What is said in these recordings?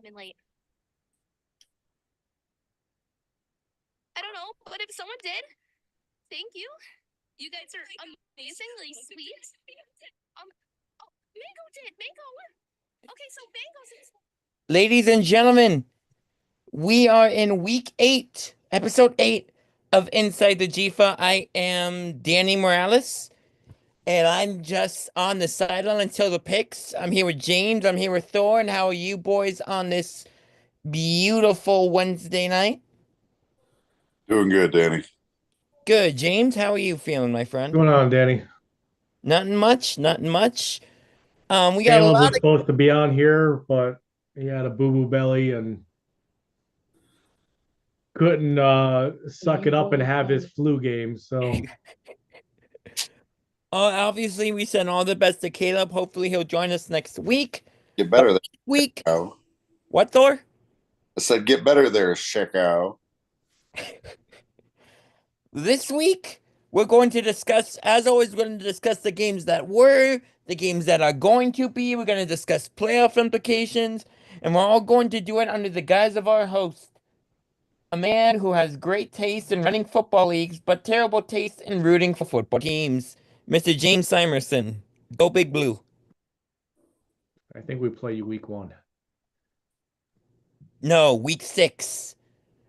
in late. I don't know, but if someone did, thank you. You guys are amazingly sweet. Mango did. Mango. Okay, so Mango's in. Ladies and gentlemen, we are in week 8, episode 8 of Inside the GEFA. I am Danny Morales, and I'm just on the sideline until the picks. I'm here with James. I'm here with Thor. And how are you boys on this beautiful Wednesday night? Doing good, Danny. Good. James, how are you feeling, my friend? What's going on, Danny? Nothing much. Nothing much. We got a Caleb lot was of. supposed to be on here, but he had a boo-boo belly and couldn't suck it up and have his flu game. So Obviously, we send all the best to Caleb. Hopefully, he'll join us next week. Get better there, Week. Chico. What, Thor? I said, get better there, Chico. This week, we're going to discuss, as always, we're going to discuss the games that were, the games that are going to be. We're going to discuss playoff implications, and we're all going to do it under the guise of our host, a man who has great taste in running football leagues, but terrible taste in rooting for football teams, Mr. James Simerson. Go Big Blue. I think we play you week 1. No, week 6.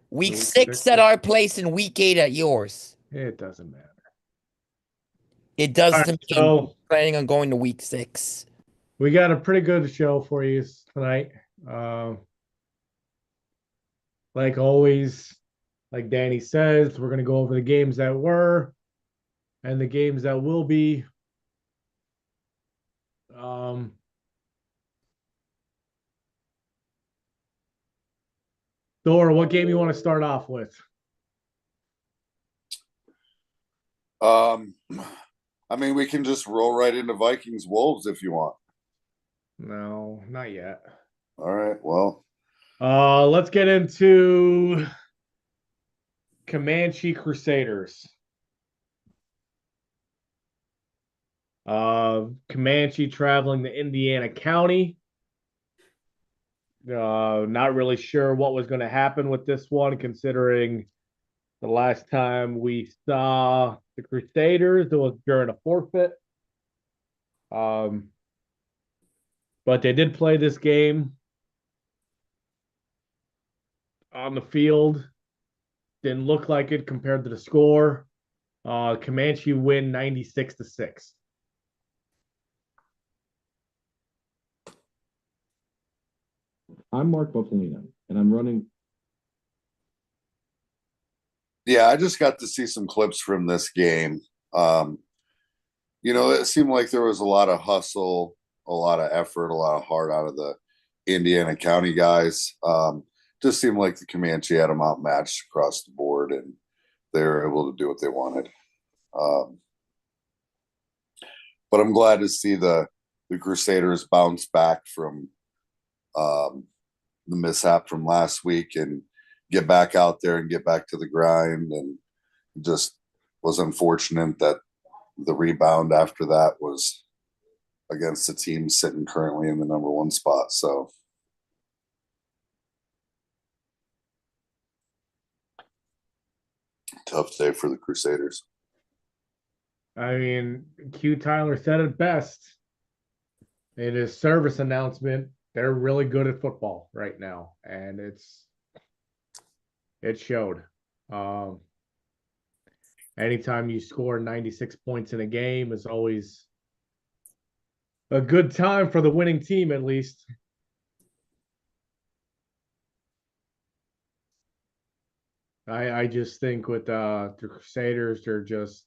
Week Week 6 six? at our place and week 8 at yours. It doesn't matter. It does All to right, me. so I'm planning on going to week 6. we got a pretty good show for you tonight. Like always, like Danny says, we're going to go over the games that were and the games that will be. Thor, what game you want to start off with? I mean, we can just roll right into Vikings Wolves if you want. No, not yet. All right. Well, Let's get into Comanche Crusaders. Comanche traveling to Indiana County. Not really sure what was going to happen with this one, considering the last time we saw the Crusaders, it was during a forfeit. But they did play this game on the field. Didn't look like it compared to the score. Comanche win 96-6. I'm Mark Buffalino, and I'm running. yeah, I just got to see some clips from this game. It seemed like there was a lot of hustle, a lot of effort, a lot of heart out of the Indiana County guys. Just seemed like the Comanche had them outmatched across the board, and they were able to do what they wanted. But I'm glad to see the Crusaders bounce back from the mishap from last week and get back out there and get back to the grind. And just was unfortunate that the rebound after that was against the team sitting currently in the number 1 spot. So tough day for the Crusaders. I mean, Q Tyler said it best in his service announcement. They're really good at football right now, and it showed. Anytime you score 96 points in a game is always a good time for the winning team, at least. I just think with the Crusaders, they're just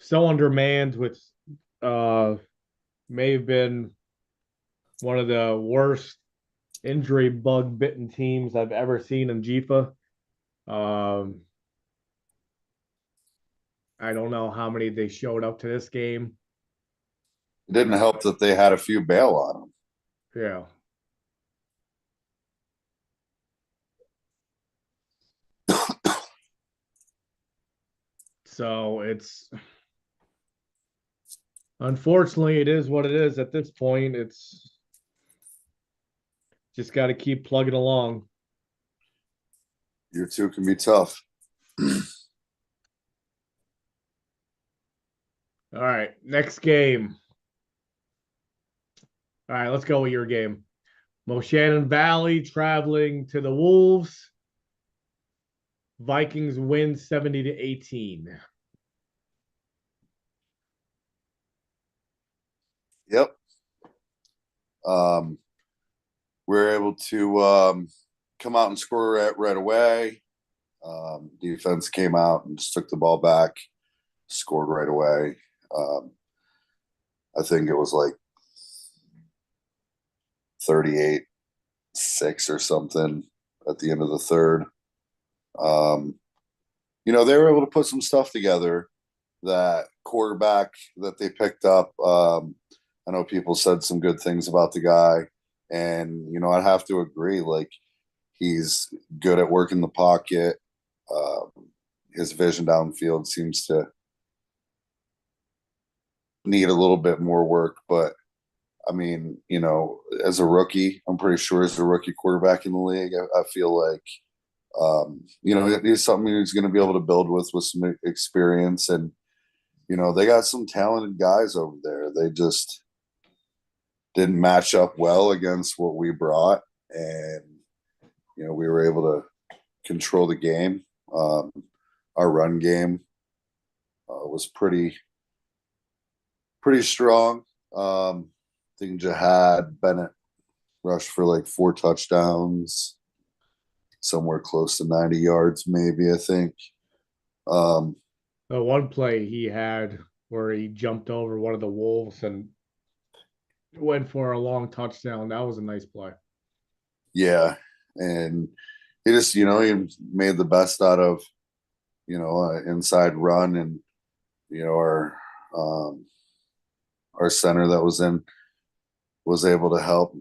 so undermanned, which may have been one of the worst injury bug bitten teams I've ever seen in GEFA. I don't know how many they showed up to this game. It didn't help that they had a few bail on them. Yeah. So it's unfortunately it is what it is at this point. Just got to keep plugging along. Year 2 can be tough. All right, next game. All right, let's go with your game. Moshannon Valley traveling to the Wolves. Vikings win 70-18. Yep. We're able to come out and score right away. Defense came out and just took the ball back, scored right away. I think it was like 38-6 or something at the end of the third. You know, they were able to put some stuff together. That quarterback that they picked up, I know people said some good things about the guy, and you know, I'd have to agree. Like, he's good at working the pocket. His vision downfield seems to need a little bit more work, but I mean, you know, as a rookie, I'm pretty sure as a rookie quarterback in the league, I feel like, you know, he's something he's going to be able to build with some experience. And, you know, they got some talented guys over there. They just didn't match up well against what we brought. And, you know, we were able to control the game. Our run game was pretty strong. I think Jihad Bennett rushed for like 4 touchdowns, somewhere close to 90 yards, maybe, I think. The one play he had where he jumped over one of the Wolves and went for a long touchdown. That was a nice play. Yeah. And he just, you know, he made the best out of, you know, inside run. And, you know, our center that was able to help,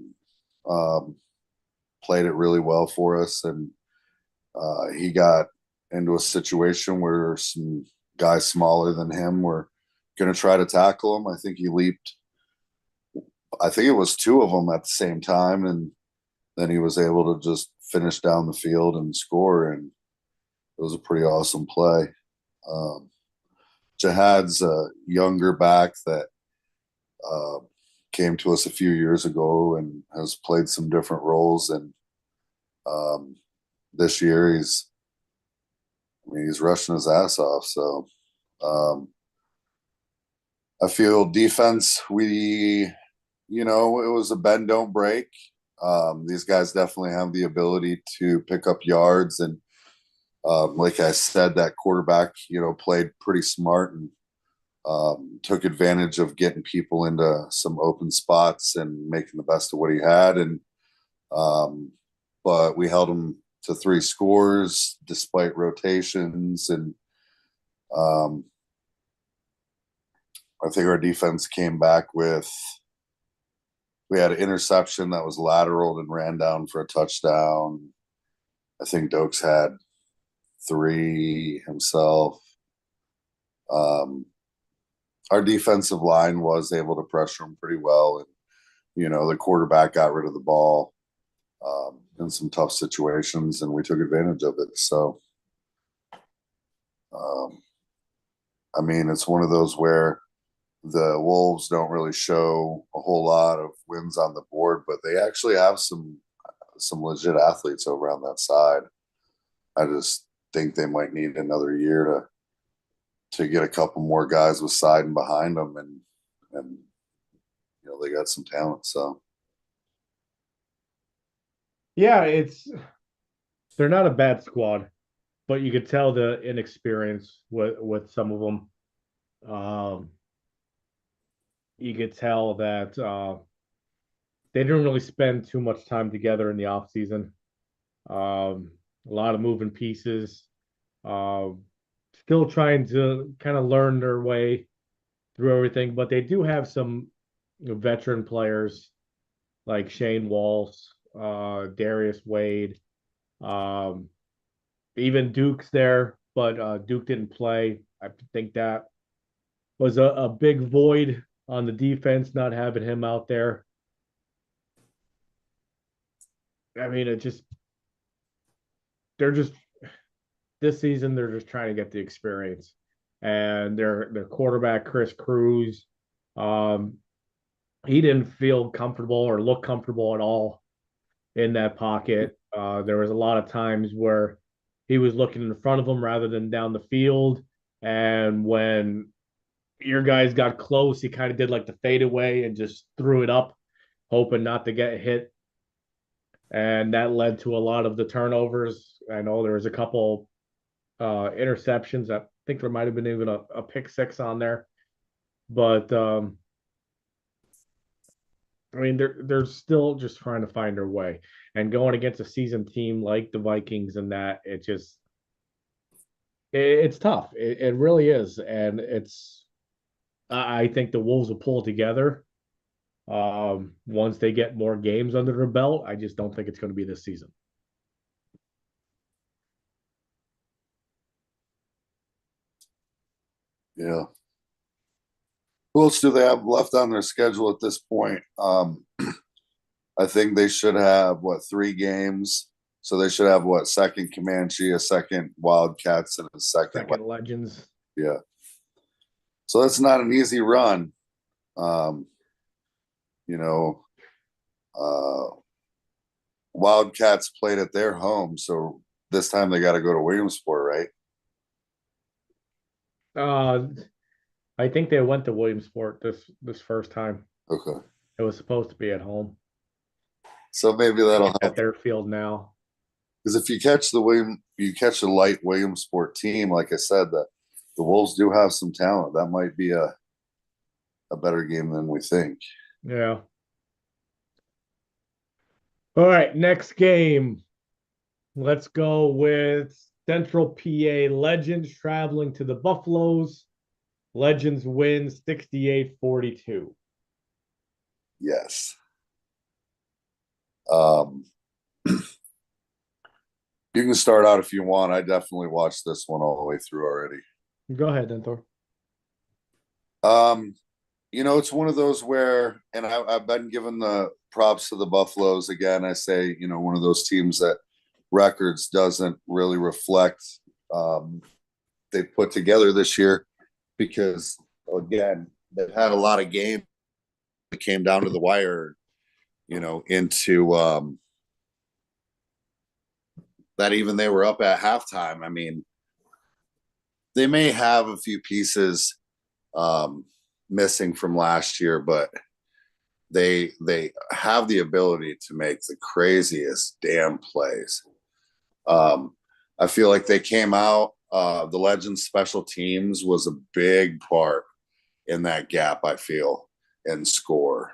played it really well for us. And he got into a situation where some guys smaller than him were going to try to tackle him. I think he leaped, I think it was 2 of them at the same time. And then he was able to just finish down the field and score. And it was a pretty awesome play. Jihad's a younger back that came to us a few years ago and has played some different roles. And this year he's rushing his ass off. So I feel defense, you know, it was a bend, don't break. These guys definitely have the ability to pick up yards. And like I said, that quarterback, you know, played pretty smart and took advantage of getting people into some open spots and making the best of what he had. And but we held him to 3 scores despite rotations. And I think our defense came back with, we had an interception that was lateral and ran down for a touchdown. I think Dokes had 3 himself. Our defensive line was able to pressure him pretty well. And, you know, the quarterback got rid of the ball in some tough situations, and we took advantage of it. So, I mean, it's one of those where the Wolves don't really show a whole lot of wins on the board, but they actually have some legit athletes over on that side. I just think they might need another year to get a couple more guys with side and behind them, and you know, they got some talent. So Yeah, they're not a bad squad, but you could tell the inexperience with some of them. You could tell that they didn't really spend too much time together in the off season. A lot of moving pieces. Still trying to kind of learn their way through everything, but they do have some, you know, veteran players like Shane Walsh, Darius Wade, even Duke's there, but Duke didn't play. I think that was a big void on the defense, not having him out there. I mean, they're just this season they're just trying to get the experience, and their quarterback Chris Cruz, um, he didn't feel comfortable or look comfortable at all in that pocket. There was a lot of times where he was looking in front of him rather than down the field, and when your guys got close, he kind of did like the fadeaway and just threw it up, hoping not to get hit, and that led to a lot of the turnovers. I know there was a couple interceptions. I think there might have been even a pick six on there. But I mean, they're still just trying to find their way. And going against a seasoned team like the Vikings and that, it's tough. It really is. And I think the Wolves will pull together once they get more games under their belt. I just don't think it's going to be this season. Yeah. Who else do they have left on their schedule at this point? I think they should have 3 games. So they should have second Comanche, a second Wildcats, and a second Legends. Yeah. So that's not an easy run. You know, Wildcats played at their home, so this time they got to go to Williamsport, right? I think they went to Williamsport this first time. Okay. It was supposed to be at home. So maybe that'll help. At their field now. Because if you catch a light Williamsport team, like I said, the Wolves do have some talent. That might be a better game than we think. Yeah. All right, next game. Let's go with Central PA Legends traveling to the Buffaloes. Legends win 68-42. Yes. You can start out if you want. I definitely watched this one all the way through already. Go ahead, Dentor. It's one of those where, and I've been given the props to the Buffaloes again. I say, one of those teams that records doesn't really reflect they put together this year, because again, they've had a lot of games that came down to the wire, into that even they were up at halftime. I mean, they may have a few pieces missing from last year, but they have the ability to make the craziest damn plays. I feel like they came out. The Legends special teams was a big part in that gap, I feel, in score.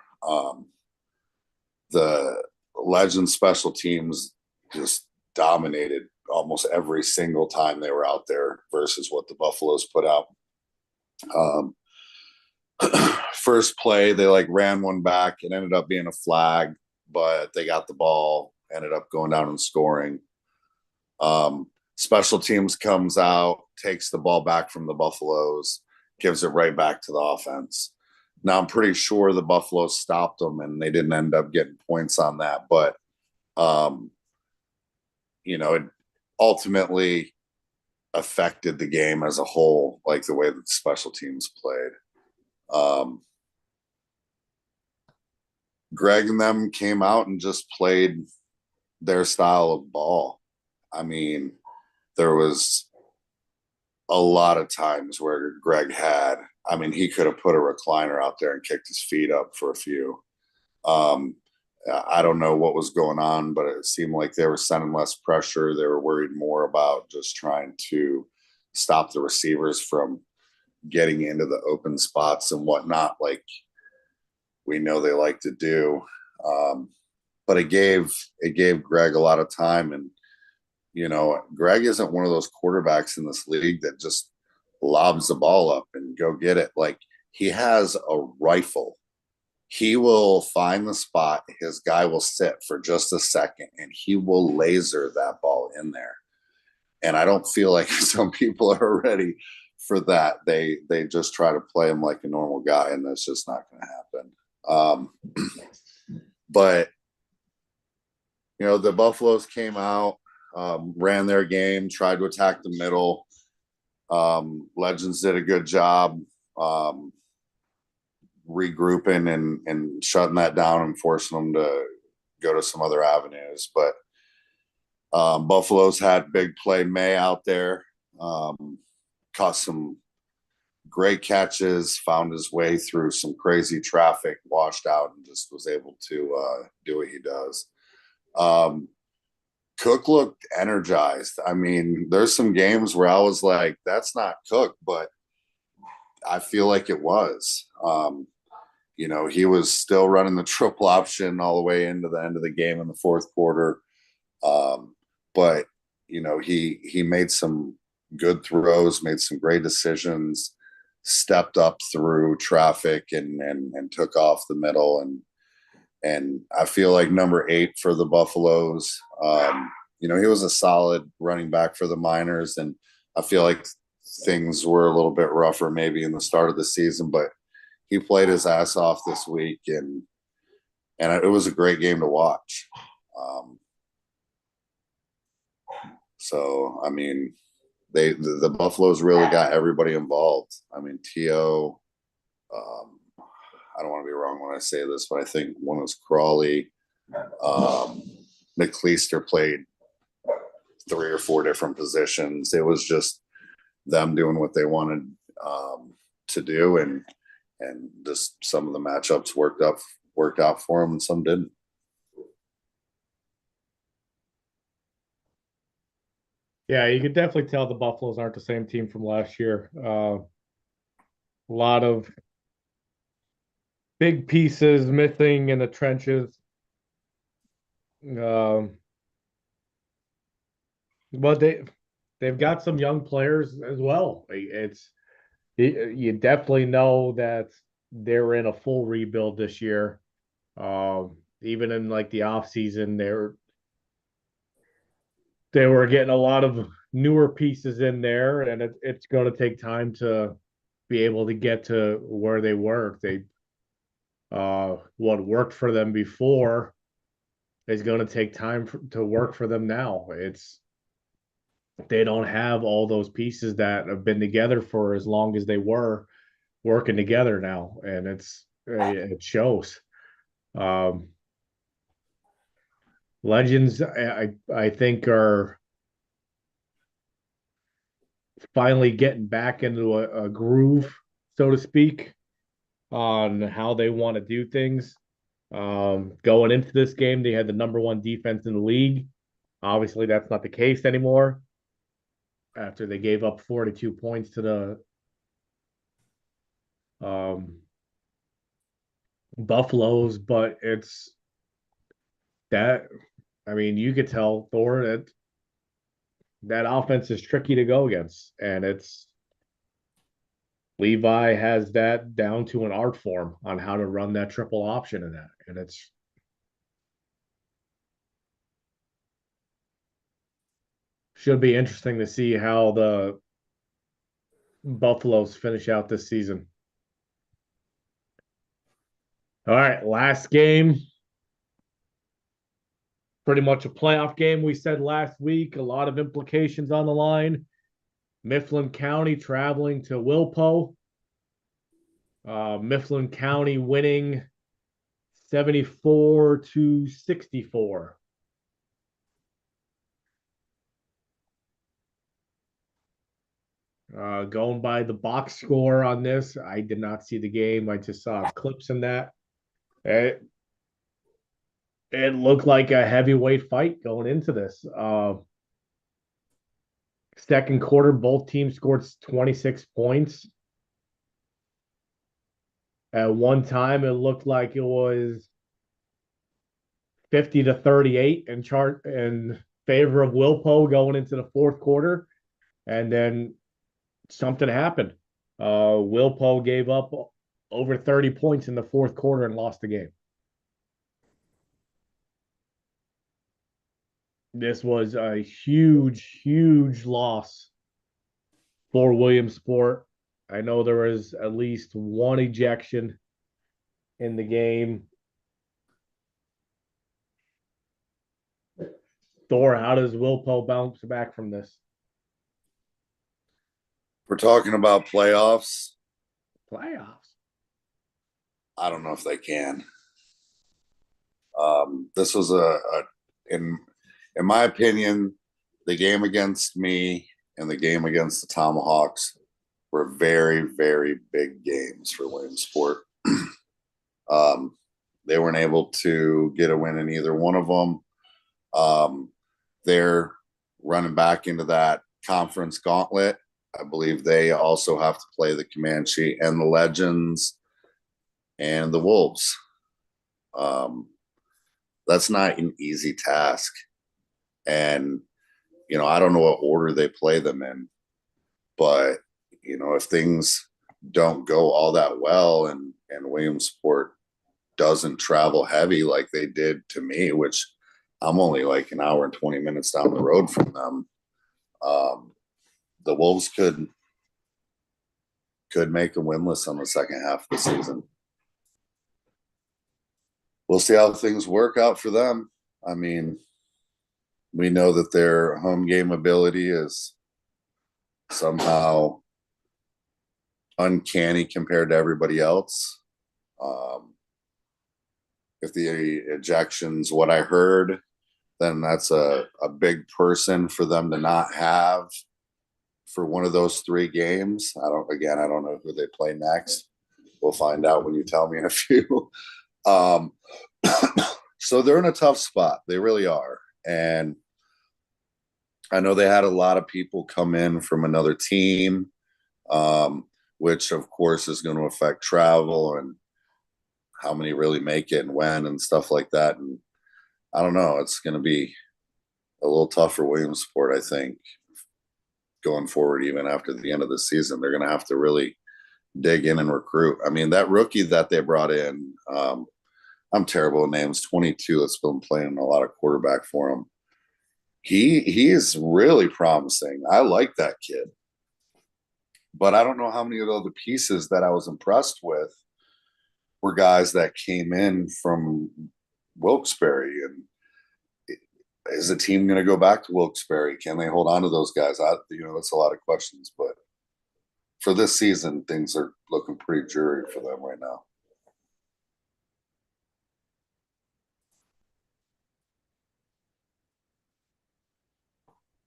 The Legends special teams just dominated almost every single time they were out there versus what the Buffaloes put out. First play, they ran one back. It ended up being a flag, but they got the ball, ended up going down and scoring. Special teams comes out, takes the ball back from the Buffaloes, gives it right back to the offense. Now, I'm pretty sure the Buffaloes stopped them and they didn't end up getting points on that, but it ultimately affected the game as a whole, like the way that the special teams played. Greg and them came out and just played their style of ball. I mean, there was a lot of times where Greg he could have put a recliner out there and kicked his feet up for a few. I don't know what was going on, but it seemed like they were sending less pressure. They were worried more about just trying to stop the receivers from getting into the open spots and whatnot, like we know they like to do. But it gave Greg a lot of time. And, Greg isn't one of those quarterbacks in this league that just lobs the ball up and go get it. Like, he has a rifle. He will find the spot. His guy will sit for just a second and he will laser that ball in there. And I don't feel like some people are ready for that. They just try to play him like a normal guy, and that's just not going to happen. But the Buffaloes came out, ran their game, tried to attack the middle. Legends did a good job regrouping and shutting that down and forcing them to go to some other avenues. But Buffaloes had big play May out there, caught some great catches, found his way through some crazy traffic, washed out, and just was able to do what he does. Cook looked energized. I mean, there's some games where I was like, that's not Cook, but I feel like it was. He was still running the triple option all the way into the end of the game in the fourth quarter. But he made some good throws, made some great decisions, stepped up through traffic and took off the middle. And I feel like number 8 for the Buffaloes, he was a solid running back for the Miners. And I feel like things were a little bit rougher maybe in the start of the season, but he played his ass off this week, and it was a great game to watch. So, I mean, the Buffaloes really got everybody involved. I mean, T.O., I don't want to be wrong when I say this, but I think one was Crawley. McCleister played 3 or 4 different positions. It was just them doing what they wanted to do, and just some of the matchups worked out for them, and some didn't. Yeah, you could definitely tell the Buffaloes aren't the same team from last year. A lot of big pieces missing in the trenches. But they've got some young players as well. You definitely know that they're in a full rebuild this year. Even in like the off season, they were getting a lot of newer pieces in there, and it's going to take time to be able to get to where they were. What worked for them before is going to take time to work for them now. They don't have all those pieces that have been together for as long as they were working together now, and it shows. Legends, I think, are finally getting back into a groove, so to speak, on how they want to do things. Going into this game, they had the number 1 defense in the league. Obviously, that's not the case anymore after they gave up 42 points to the Buffaloes. But it's that, I mean, you could tell, Thor, that offense is tricky to go against, and Levi has that down to an art form on how to run that triple option in that, and it's should be interesting to see how the Buffaloes finish out this season. All right, last game. Pretty much a playoff game, we said last week. A lot of implications on the line. Mifflin County traveling to Wilpo. Mifflin County winning 74-64. Going by the box score on this, I did not see the game. I just saw clips in that. It looked like a heavyweight fight going into this. Second quarter, both teams scored 26 points. At one time, it looked like it was 50-38 in favor of Wilpo going into the fourth quarter, and then something happened. Wilpo gave up over 30 points in the fourth quarter and lost the game. This was a huge, huge loss for Williamsport. I know there was at least one ejection in the game. Thor, how does Wilpo bounce back from this? We're talking about playoffs. Playoffs. I don't know if they can. This was in my opinion, the game against me and the game against the Tomahawks were very, very big games for Williamsport. They weren't able to get a win in either one of them. They're running back into that conference gauntlet. I believe they also have to play the Comanche and the Legends and the Wolves. That's not an easy task. And, I don't know what order they play them in, but, if things don't go all that well and Williamsport doesn't travel heavy like they did to me, which I'm only like an hour and 20 minutes down the road from them, the Wolves could make them winless on the second half of the season. We'll see how things work out for them. I mean, we know that their home game ability is somehow uncanny compared to everybody else. If the ejection's what I heard, then that's a big person for them to not have for one of those 3 games. I don't know who they play next. We'll find out when you tell me in a few. So they're in a tough spot. They really are. And I know they had a lot of people come in from another team, which of course is going to affect travel and how many really make it and when and stuff like that. And I don't know, it's going to be a little tough for Williamsport, I think, going forward, even after the end of the season. They're going to have to really dig in and recruit. I mean, that rookie that they brought in, I'm terrible with names, 22, that's been playing a lot of quarterback for him. He is really promising. I like that kid. But I don't know how many of the other pieces that I was impressed with were guys that came in from Wilkes-Barre. And is the team going to go back to Wilkes-Barre? Can they hold on to those guys? That's a lot of questions. But for this season, things are looking pretty dreary for them right now.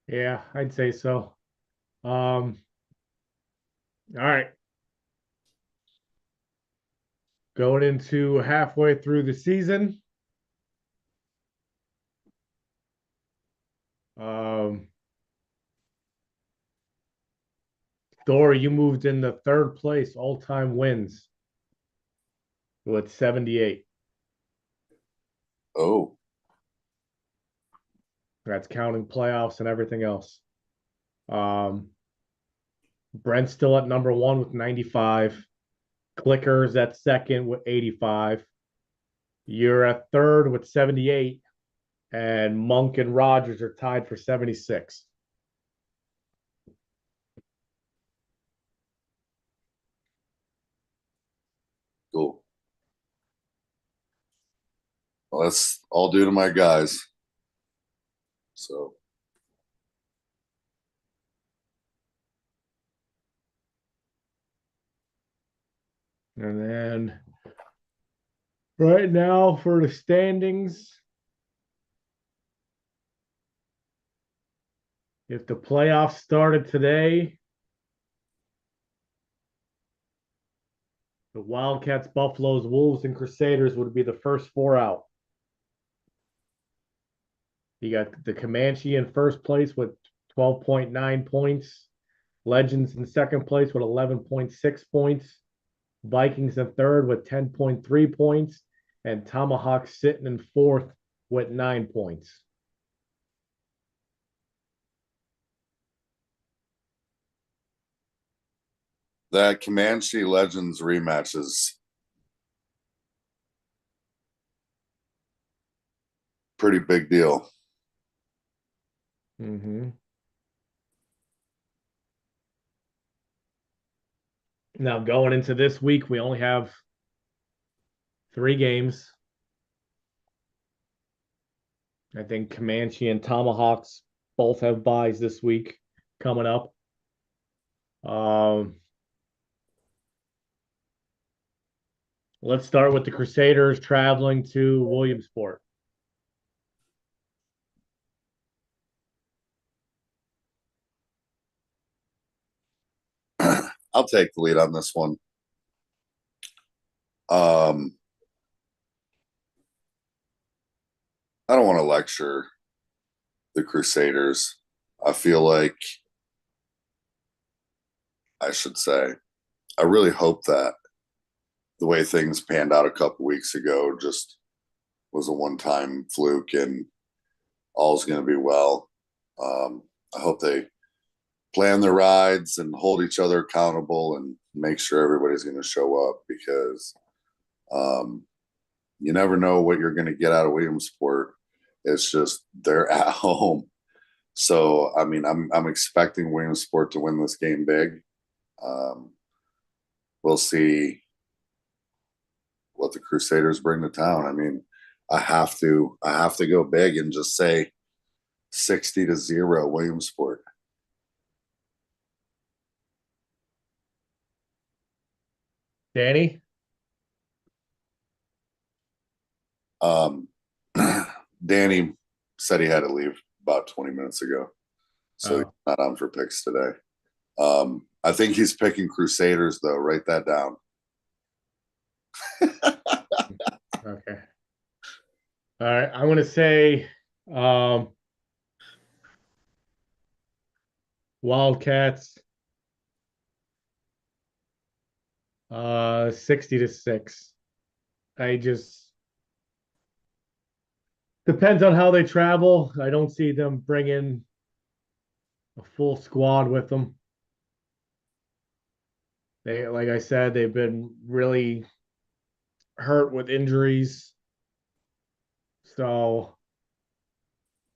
Yeah, I'd say so. All right. Going into halfway through the season. Thor, you moved in the 3rd place all-time wins with 78. Oh. That's counting playoffs and everything else. Brent's still at number 1 with 95. Clicker's at 2nd with 85. You're at 3rd with 78. And Monk and Rogers are tied for 76. Cool. Well, that's all due to my guys. So. And then right now for the standings, if the playoffs started today, the Wildcats, Buffaloes, Wolves, and Crusaders would be the first 4 out. You got the Comanche in first place with 12.9 points. Legends in second place with 11.6 points. Vikings in third with 10.3 points. And Tomahawk sitting in 4th with 9 points. That Comanche Legends rematch is pretty big deal. Mm-hmm. Now, going into this week, we only have 3 games. I think Comanche and Tomahawks both have buys this week coming up. Let's start with the Crusaders traveling to Williamsport. I'll take the lead on this one. I don't want to lecture the Crusaders. I feel like I should say, I really hope that the way things panned out a couple weeks ago just was a one-time fluke and all's going to be well. I hope they plan their rides and hold each other accountable and make sure everybody's going to show up, because you never know what you're going to get out of Williamsport. It's just they're at home. So, I mean, I'm expecting Williamsport to win this game big. We'll see what the Crusaders bring to town. I mean, I have to go big and just say 60-0 Williamsport. Danny? Danny said he had to leave about 20 minutes ago, so he's not on for picks today. I think he's picking Crusaders, though. Write that down. Okay. All right. I'm going to say Wildcats 60-6. I just depends on how they travel. I don't see them bringing a full squad with them. They, like I said, they've been really hurt with injuries. So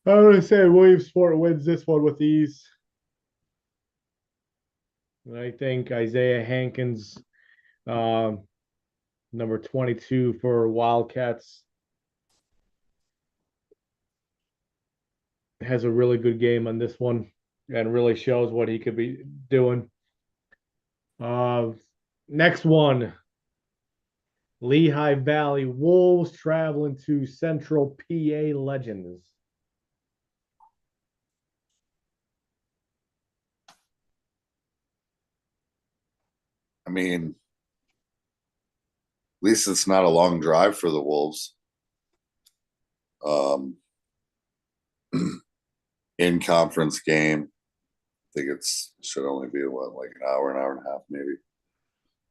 I'm going to say Williamsport wins this one with ease. And I think Isaiah Hankins, number 22 for Wildcats, has a really good game on this one and really shows what he could be doing. Next one, Lehigh Valley Wolves traveling to Central PA Legends. I mean, at least it's not a long drive for the Wolves. In conference game, I think should only be like an hour and a half, maybe.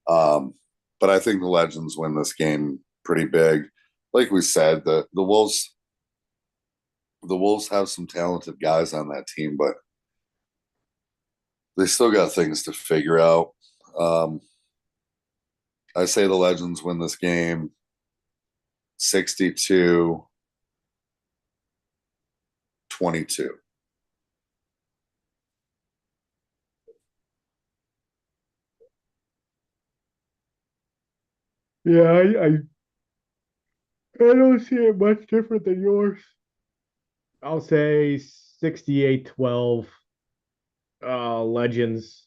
But I think the Legends win this game pretty big. Like we said, the Wolves have some talented guys on that team, but they still got things to figure out. I say the Legends win this game 62-22. Yeah, I don't see it much different than yours. I'll say 68-12 Legends.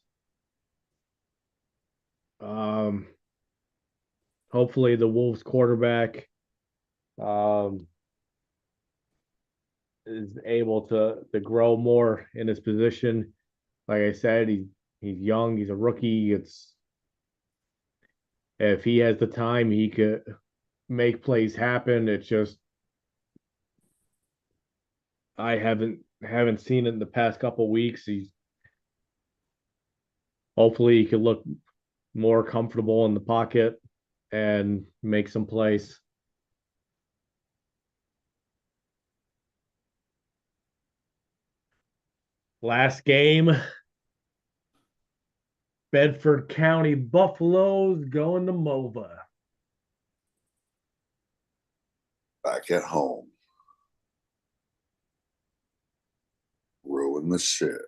Hopefully the Wolves quarterback is able to grow more in his position. Like I said, he's young, he's a rookie. If he has the time, he could make plays happen. It's just I haven't seen it in the past couple weeks. Hopefully he could look more comfortable in the pocket and make some plays. Last game, Bedford County Buffaloes going to MOVA. Back at home. Ruin the shit.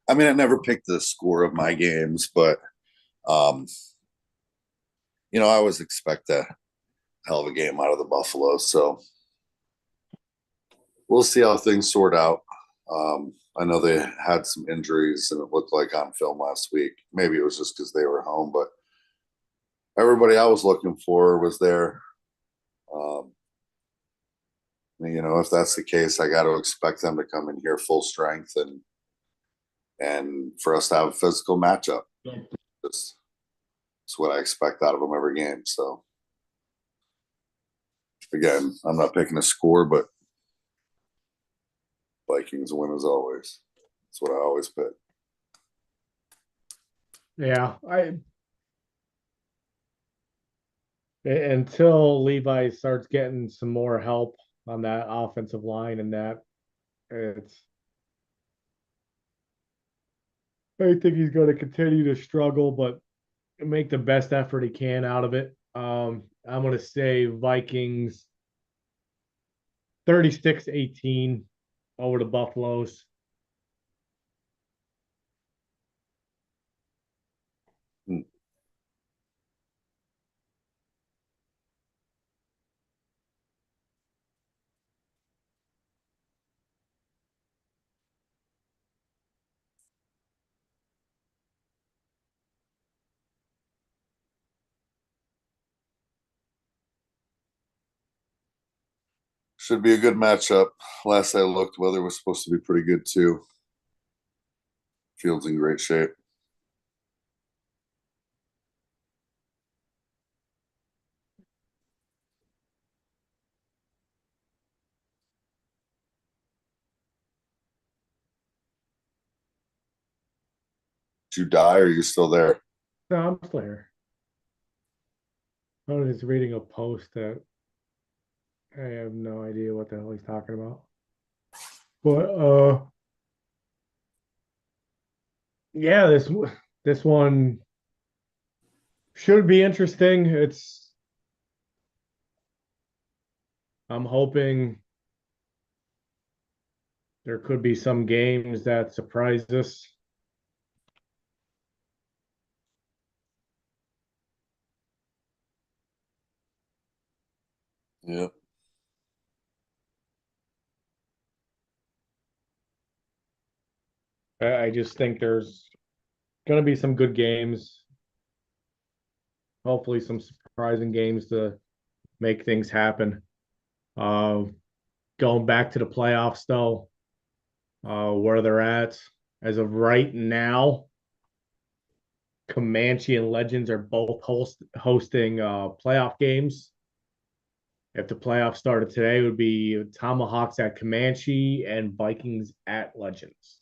I mean, I never picked the score of my games, but I always expect a hell of a game out of the Buffalo. So we'll see how things sort out. I know they had some injuries and it looked like on film last week. Maybe it was just because they were home, but everybody I was looking for was there. If that's the case, I got to expect them to come in here full strength and for us to have a physical matchup. That's what I expect out of them every game. So again, I'm not picking a score, but Vikings win as always. That's what I always pick. Yeah, until Levi starts getting some more help on that offensive line and that I think he's going to continue to struggle, but make the best effort he can out of it. I'm going to say Vikings 36-18 over the Buffaloes. Should be a good matchup. Last I looked, weather was supposed to be pretty good too. Field's in great shape. Did you die or are you still there? No, I'm still here. I was reading a post that I have no idea what the hell he's talking about. But yeah, this one should be interesting. I'm hoping there could be some games that surprise us. Yeah. I just think there's going to be some good games. Hopefully, some surprising games to make things happen. Uh, Going back to the playoffs, though, where they're at as of right now, Comanche and Legends are both hosting playoff games. If the playoffs started today, it would be Tomahawks at Comanche and Vikings at Legends.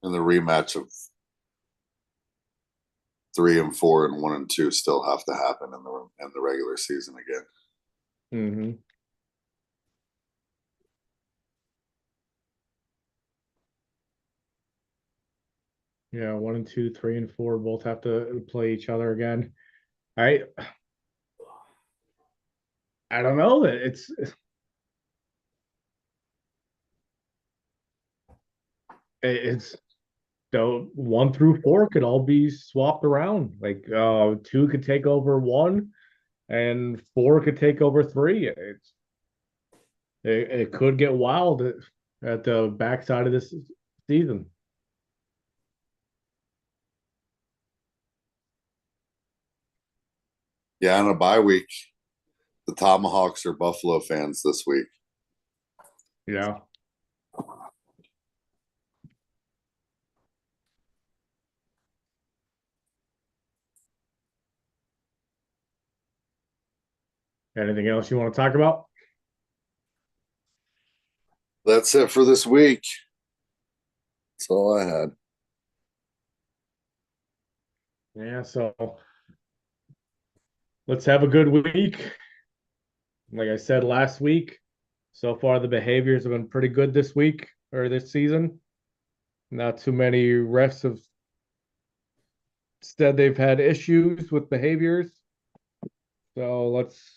And the rematch of 3 and 4 and 1 and 2 still have to happen in the regular season again. Mm-hmm. Yeah, 1 and 2, 3 and 4 both have to play each other again. I don't know that it's so 1 through 4 could all be swapped around. Like 2 could take over 1 and 4 could take over 3. It could get wild at the backside of this season. Yeah, on a bye week, the Tomahawks are Buffalo fans this week. Yeah. Anything else you want to talk about? That's it for this week. That's all I had. Yeah, so let's have a good week. Like I said last week, so far the behaviors have been pretty good this week or this season. Not too many refs have said they've had issues with behaviors. So let's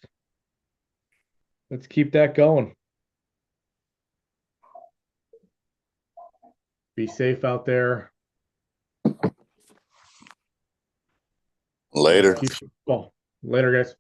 keep that going. Be safe out there. Later. Later, guys.